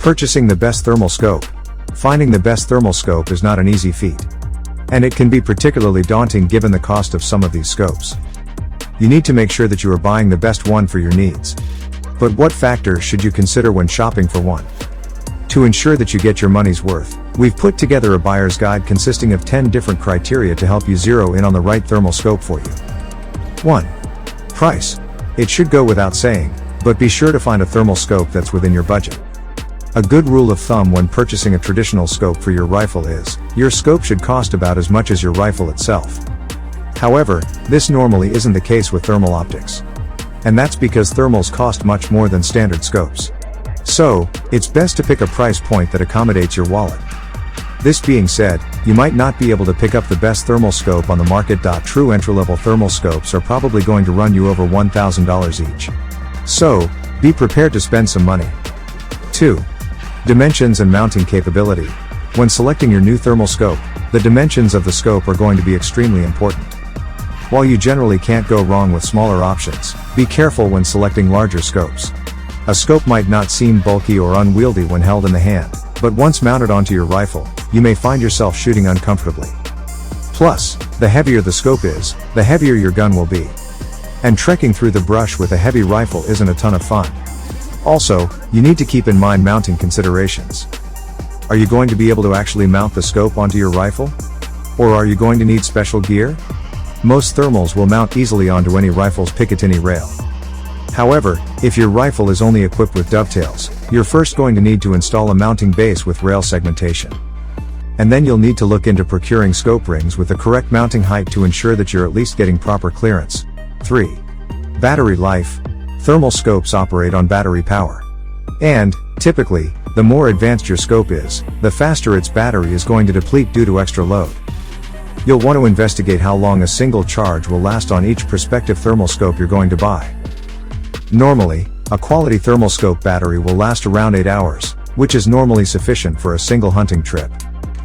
Purchasing the best thermal scope. Finding the best thermal scope is not an easy feat. And it can be particularly daunting given the cost of some of these scopes. You need to make sure that you are buying the best one for your needs. But what factors should you consider when shopping for one? To ensure that you get your money's worth, we've put together a buyer's guide consisting of 10 different criteria to help you zero in on the right thermal scope for you. 1. Price. It should go without saying, but be sure to find a thermal scope that's within your budget. A good rule of thumb when purchasing a traditional scope for your rifle is, your scope should cost about as much as your rifle itself. However, this normally isn't the case with thermal optics. And that's because thermals cost much more than standard scopes. So, it's best to pick a price point that accommodates your wallet. This being said, you might not be able to pick up the best thermal scope on the market. True entry-level thermal scopes are probably going to run you over $1,000 each. So, be prepared to spend some money. 2. Dimensions and mounting capability. When selecting your new thermal scope, the dimensions of the scope are going to be extremely important. While you generally can't go wrong with smaller options, be careful when selecting larger scopes. A scope might not seem bulky or unwieldy when held in the hand, but once mounted onto your rifle, you may find yourself shooting uncomfortably. Plus, the heavier the scope is, the heavier your gun will be. And trekking through the brush with a heavy rifle isn't a ton of fun. Also, you need to keep in mind mounting considerations. Are you going to be able to actually mount the scope onto your rifle? Or are you going to need special gear? Most thermals will mount easily onto any rifle's Picatinny rail. However, if your rifle is only equipped with dovetails, you're first going to need to install a mounting base with rail segmentation. And then you'll need to look into procuring scope rings with the correct mounting height to ensure that you're at least getting proper clearance. 3. Battery life. Thermal scopes operate on battery power. And, typically, the more advanced your scope is, the faster its battery is going to deplete due to extra load. You'll want to investigate how long a single charge will last on each prospective thermal scope you're going to buy. Normally, a quality thermal scope battery will last around 8 hours, which is normally sufficient for a single hunting trip.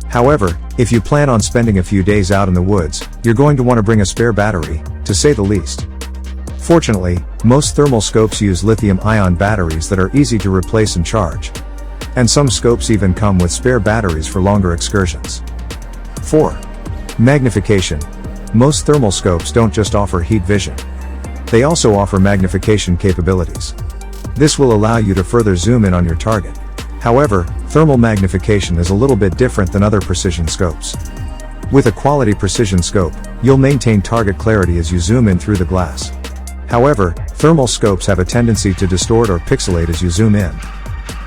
However, if you plan on spending a few days out in the woods, you're going to want to bring a spare battery, to say the least. Fortunately, most thermal scopes use lithium-ion batteries that are easy to replace and charge. And some scopes even come with spare batteries for longer excursions. 4. Magnification. Most thermal scopes don't just offer heat vision. They also offer magnification capabilities. This will allow you to further zoom in on your target. However, thermal magnification is a little bit different than other precision scopes. With a quality precision scope, you'll maintain target clarity as you zoom in through the glass. However, thermal scopes have a tendency to distort or pixelate as you zoom in.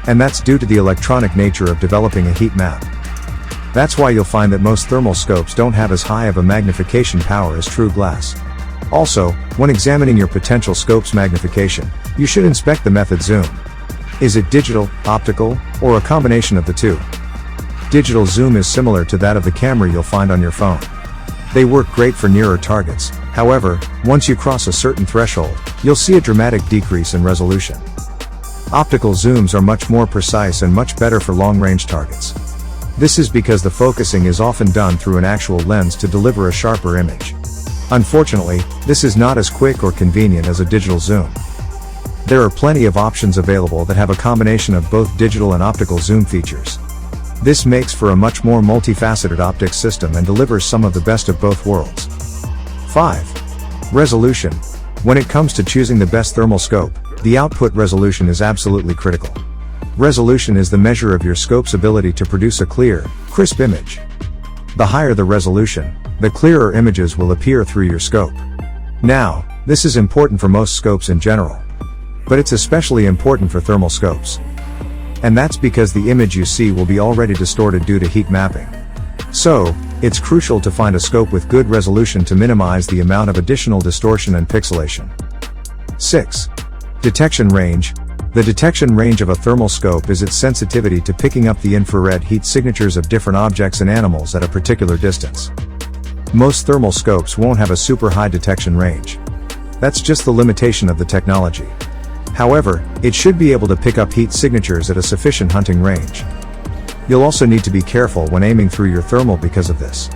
And that's due to the electronic nature of developing a heat map. That's why you'll find that most thermal scopes don't have as high of a magnification power as true glass. Also, when examining your potential scope's magnification, you should inspect the method zoom. Is it digital, optical, or a combination of the two? Digital zoom is similar to that of the camera you'll find on your phone. They work great for nearer targets. However, once you cross a certain threshold, you'll see a dramatic decrease in resolution. Optical zooms are much more precise and much better for long-range targets. This is because the focusing is often done through an actual lens to deliver a sharper image. Unfortunately, this is not as quick or convenient as a digital zoom. There are plenty of options available that have a combination of both digital and optical zoom features. This makes for a much more multifaceted optics system and delivers some of the best of both worlds. 5. Resolution. When it comes to choosing the best thermal scope, the output resolution is absolutely critical. Resolution is the measure of your scope's ability to produce a clear, crisp image. The higher the resolution, the clearer images will appear through your scope. Now, this is important for most scopes in general. But it's especially important for thermal scopes. And that's because the image you see will be already distorted due to heat mapping. So, it's crucial to find a scope with good resolution to minimize the amount of additional distortion and pixelation. 6. Detection range. The detection range of a thermal scope is its sensitivity to picking up the infrared heat signatures of different objects and animals at a particular distance. Most thermal scopes won't have a super high detection range. That's just the limitation of the technology. However, it should be able to pick up heat signatures at a sufficient hunting range. You'll also need to be careful when aiming through your thermal because of this.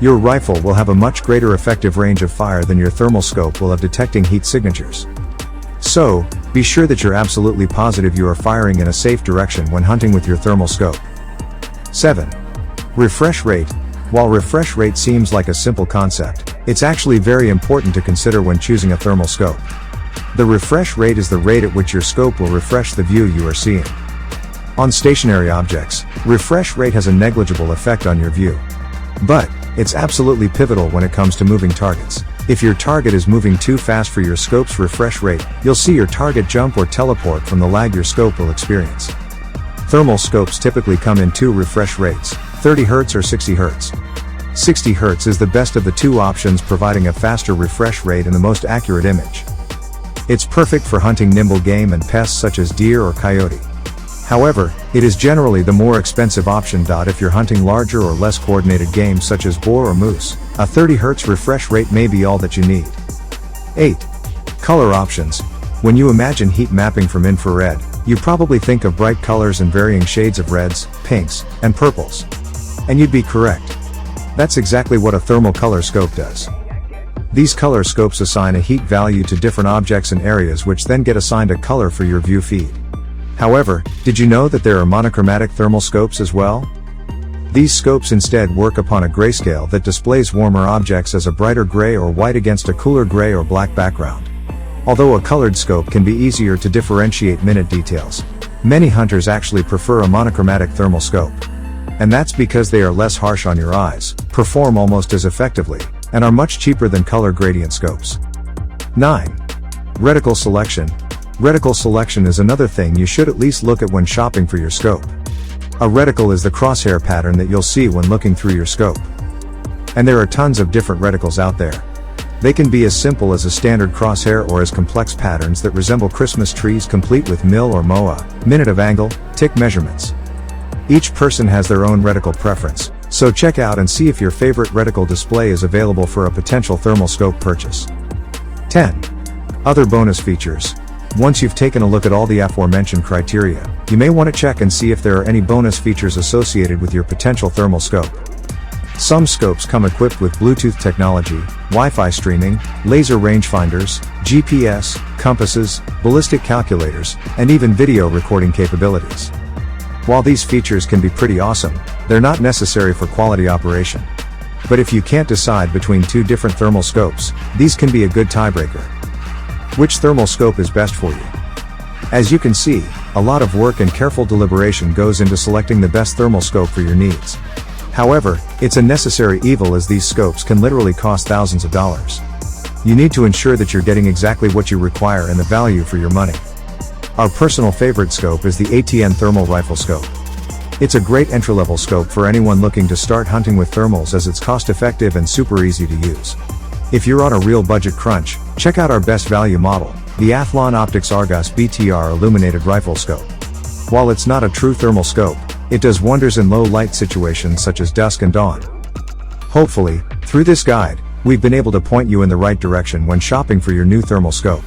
Your rifle will have a much greater effective range of fire than your thermal scope will of detecting heat signatures. So, be sure that you're absolutely positive you are firing in a safe direction when hunting with your thermal scope. 7. Refresh rate. While refresh rate seems like a simple concept, it's actually very important to consider when choosing a thermal scope. The refresh rate is the rate at which your scope will refresh the view you are seeing. On stationary objects, refresh rate has a negligible effect on your view. But, it's absolutely pivotal when it comes to moving targets. If your target is moving too fast for your scope's refresh rate, you'll see your target jump or teleport from the lag your scope will experience. Thermal scopes typically come in two refresh rates, 30 Hz or 60 Hz. 60 Hz is the best of the two options, providing a faster refresh rate and the most accurate image. It's perfect for hunting nimble game and pests such as deer or coyote. However, it is generally the more expensive option. If you're hunting larger or less coordinated game such as boar or moose, a 30 Hz refresh rate may be all that you need. 8. Color options. When you imagine heat mapping from infrared, you probably think of bright colors and varying shades of reds, pinks, and purples. And you'd be correct. That's exactly what a thermal color scope does. These color scopes assign a heat value to different objects and areas, which then get assigned a color for your view feed. However, did you know that there are monochromatic thermal scopes as well? These scopes instead work upon a grayscale that displays warmer objects as a brighter gray or white against a cooler gray or black background. Although a colored scope can be easier to differentiate minute details, many hunters actually prefer a monochromatic thermal scope. And that's because they are less harsh on your eyes, perform almost as effectively, and are much cheaper than color gradient scopes. 9. Reticle selection. Reticle selection is another thing you should at least look at when shopping for your scope. A reticle is the crosshair pattern that you'll see when looking through your scope. And there are tons of different reticles out there. They can be as simple as a standard crosshair or as complex patterns that resemble Christmas trees complete with mil or moa, minute of angle, tick measurements. Each person has their own reticle preference, so check out and see if your favorite reticle display is available for a potential thermal scope purchase. 10. Other bonus features. Once you've taken a look at all the aforementioned criteria, you may want to check and see if there are any bonus features associated with your potential thermal scope. Some scopes come equipped with Bluetooth technology, Wi-Fi streaming, laser rangefinders, GPS, compasses, ballistic calculators, and even video recording capabilities. While these features can be pretty awesome, they're not necessary for quality operation. But if you can't decide between two different thermal scopes, these can be a good tiebreaker. Which thermal scope is best for you? As you can see, a lot of work and careful deliberation goes into selecting the best thermal scope for your needs. However, it's a necessary evil, as these scopes can literally cost thousands of dollars. You need to ensure that you're getting exactly what you require and the value for your money. Our personal favorite scope is the ATN Thermal Rifle Scope. It's a great entry-level scope for anyone looking to start hunting with thermals, as it's cost-effective and super easy to use. If you're on a real budget crunch, check out our best value model, the Athlon Optics Argus BTR Illuminated Rifle Scope. While it's not a true thermal scope, it does wonders in low light situations such as dusk and dawn. Hopefully, through this guide, we've been able to point you in the right direction when shopping for your new thermal scope.